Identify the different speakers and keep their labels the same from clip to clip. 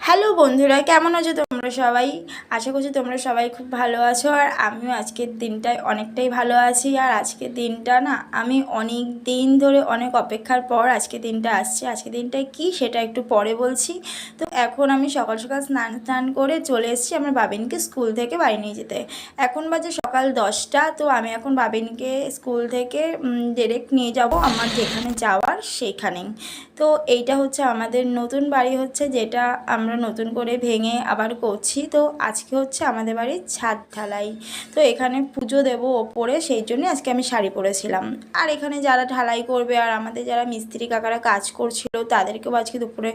Speaker 1: Hello বন্ধুরা, কেমন আছো তোমরা সবাই? আশা করছি তোমরা সবাই খুব ভালো আছো। আর আমিও আজকের দিনটায় অনেকটাই ভালো আছি। আর আজকের দিনটা না, আমি অনেক দিন ধরে অনেক অপেক্ষার পর আজকের দিনটা আসছে। আজকের দিনটায় কি সেটা একটু পরে বলছি। তো এখন আমি সকাল সকাল স্নান টান করে চলে এসেছি আমার বাবিনকে স্কুল থেকে বাড়ি নিয়ে যেতে। এখন বাজে সকাল 10টা। তো আমি এখন বাবিনকে স্কুল থেকে ডিরেক্ট নিয়ে যাব আমার যেখানে যাওয়ার সেইখানেই। তো এইটা হচ্ছে আমাদের নতুন বাড়ি হচ্ছে, যেটা আমরা নতুন করে ভেঙে আবার করছি। তো আজকে হচ্ছে আমাদের বাড়ির ছাদ ঢালাই। তো এখানে পুজো দেবো ওপরে, সেই জন্য আজকে আমি শাড়ি পরেছিলাম। আর এখানে যারা ঢালাই করবে আর আমাদের যারা মিস্ত্রি কাকারা কাজ করছিল তাদেরকেও আজকে দুপুরে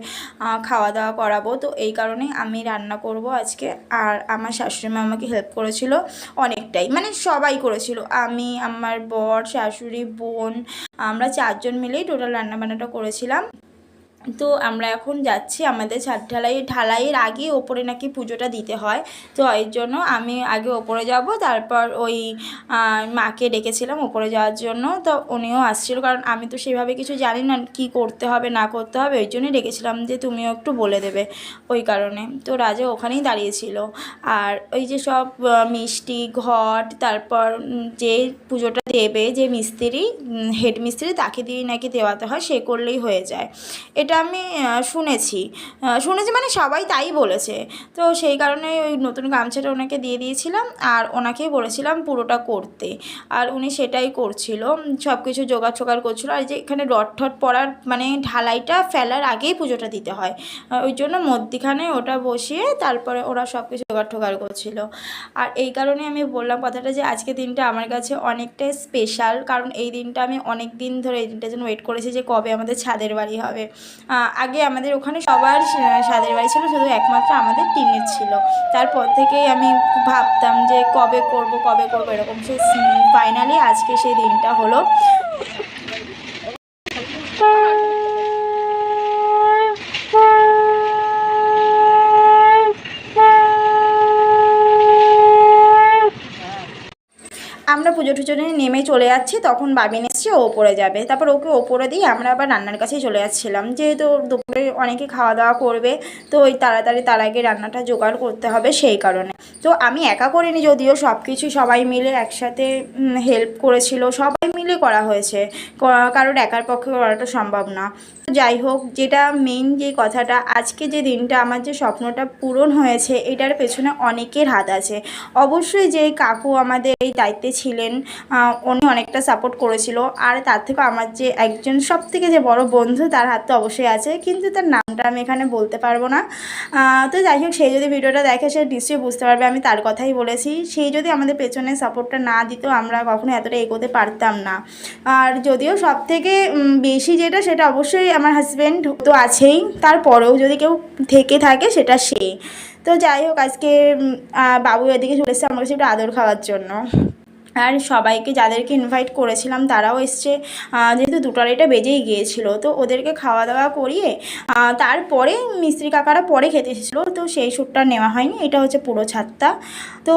Speaker 1: খাওয়া দাওয়া করাবো। তো এই কারণে আমি রান্না করব আজকে। আর আমার শাশুড়ি মা আমাকে হেল্প করেছিল অনেকটাই, মানে সবাই করেছিল, আমি, আমার বর, শাশুড়ি, বোন, আমরা চারজন মিলেই টোটাল রান্নাবান্নাটা করেছিলাম। তো আমরা এখন যাচ্ছি আমাদের ছাদ ঢালাইয়ের আগে ওপরে নাকি পুজোটা দিতে হয়। তো এর জন্য আমি আগে ওপরে যাব, তারপর ওই মাকে ডেকেছিলাম ওপরে যাওয়ার জন্য। তো উনিও আসছিল, কারণ আমি তো সেভাবে কিছু জানি না কি করতে হবে না করতে হবে, ওই জন্যই ডেকেছিলাম যে তুমিও একটু বলে দেবে, ওই কারণে। তো রাজা ওখানেই দাঁড়িয়েছিল। আর ওই যে সব মিষ্টি ঘট, তারপর যে পুজোটা দেবে যে মিস্ত্রি, হেড মিস্ত্রি, তাকে দিয়ে নাকি দেওয়াতে হয়, সে করলেই হয়ে যায়। এটা আমি শুনেছি মানে সবাই তাই বলেছে। তো সেই কারণে ওই নতুন গামছাটা ওনাকে দিয়ে দিয়েছিলাম আর ওনাকেই বলেছিলাম পুরোটা করতে। আর উনি সেটাই করছিল, সব কিছু জোগাড় ছোগাড় করছিলো। আর যে এখানে রড ঠড পড়ার মানে ঢালাইটা ফেলার আগেই পুজোটা দিতে হয়, ওই জন্য মধ্যিখানে ওটা বসিয়ে তারপরে ওরা সব কিছু জোগাড় ঠোগাড় করছিল। আর এই কারণে আমি বললাম কথাটা যে আজকে দিনটা আমার কাছে অনেকটাই স্পেশাল, কারণ এই দিনটা আমি অনেক দিন ধরে এই দিনটার জন্য ওয়েট করেছি যে কবে আমাদের ছাদের বাড়ি হবে। আগে আমাদের ওখানে সবার ছাদের বাড়ি ছিল, শুধু একমাত্র আমাদের টিনের ছিল। তারপর থেকেই আমি ভাবতাম যে কবে করব এরকম। সে ফাইনালি আজকে সেই দিনটা হলো। আমরা পুজো টুজো নিয়ে নেমে চলে যাচ্ছি, তখন বাবিন এসছে, ও ওপরে যাবে। তারপর ওকে ওপরে দিয়ে আমরা আবার রান্নার কাছেই চলে যাচ্ছিলাম, যেহেতু দুপুরে অনেকে খাওয়া দাওয়া করবে। তো ওই তাড়াতাড়ি তার আগে রান্নাটা জোগাড় করতে হবে, সেই কারণে। তো আমি একা করিনি, যদিও সব কিছু সবাই মিলে একসাথে হেল্প করেছিল, সবাই মিলে করা হয়েছে, কারোর একার পক্ষে করাটা সম্ভব না। যাই হোক, যেটা মেইন যে কথাটা, আজকে যে দিনটা আমার যে স্বপ্নটা পূরণ হয়েছে, এটার পেছনে অনেকের হাত আছে। অবশ্যই যে কাকু আমাদের এই দায়িত্বে ছিলেন, উনি অনেকটা সাপোর্ট করেছিল। আর তার থেকেও আমার যে একজন সবথেকে যে বড় বন্ধু, তার হাত তো অবশ্যই আছে, কিন্তু তার নামটা আমি এখানে বলতে পারবো না। তো যাই হোক, সেই যদি ভিডিওটা দেখে সে নিশ্চয়ই বুঝতে পারবে আমি তার কথাই বলেছি। সেই যদি আমাদের পেছনে সাপোর্টটা না দিত, আমরা কখনো এতটা এগোতে পারতাম না। আর যদিও সবথেকে বেশি যেটা, সেটা অবশ্যই আমার হাজব্যান্ড তো আছেই, তারপরেও যদি কেউ থেকে থাকে সেটা সে। তো যাই হোক, আজকে বাবু এদিকে চলে এসেছে আমার কাছে একটু আদর খাওয়ার জন্য। আর সবাইকে যাদেরকে ইনভাইট করেছিলাম তারাও এসছে, যেহেতু 2টা বেজেই গিয়েছিলো। তো ওদেরকে খাওয়া দাওয়া করিয়ে তারপরে মিস্ত্রি কাকারা পরে খেতে এসেছিলো, তো সেই শ্যুটটা নেওয়া হয়নি। এটা হচ্ছে পুরো ছাদটা। তো